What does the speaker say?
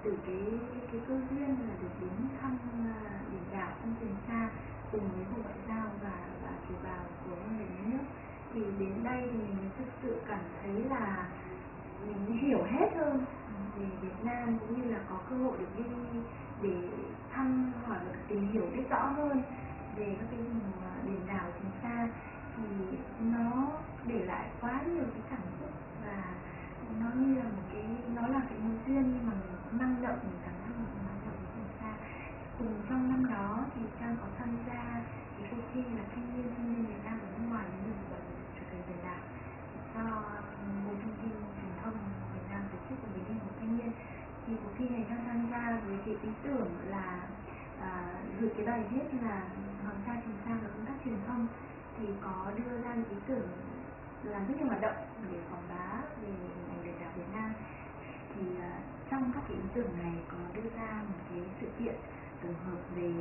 từ cái cơ duyên là được đến thăm biển đảo thăm Trường Sa cùng với Bộ Ngoại giao và kiều bào của ngân hàng nhà nước, thì đến đây thì mình thực sự cảm thấy là mình hiểu hết hơn về Việt Nam, cũng như là có cơ hội được đi để thăm hỏi và tìm hiểu biết rõ hơn về các cái vùng biển đảo Trường Sa. Thì nó để lại quá nhiều cái cảm xúc, và nó như là nó là cái mối duyên nhưng mà mình năng động, mình cảm thấy mình năng động với Trường Sa. Cùng trong năm đó thì Trang có tham gia cái cuộc thi là thanh niên Việt Nam ở nước ngoài đến được chủ quyền biển đảo do Bộ Thông tin Truyền thông Việt Nam tổ chức cùng với Liên hội Thanh niên. Thì cuộc thi này Trang tham gia với cái ý tưởng là gửi cái bài viết là Hoàng Sa Trường Sa và công tác truyền thông, thì có đưa ra những ý tưởng làm rất nhiều hoạt động để quảng bá về ngành biển đảo Việt Nam. Thì trong các cái ý tưởng này có đưa ra một cái sự kiện tổng hợp về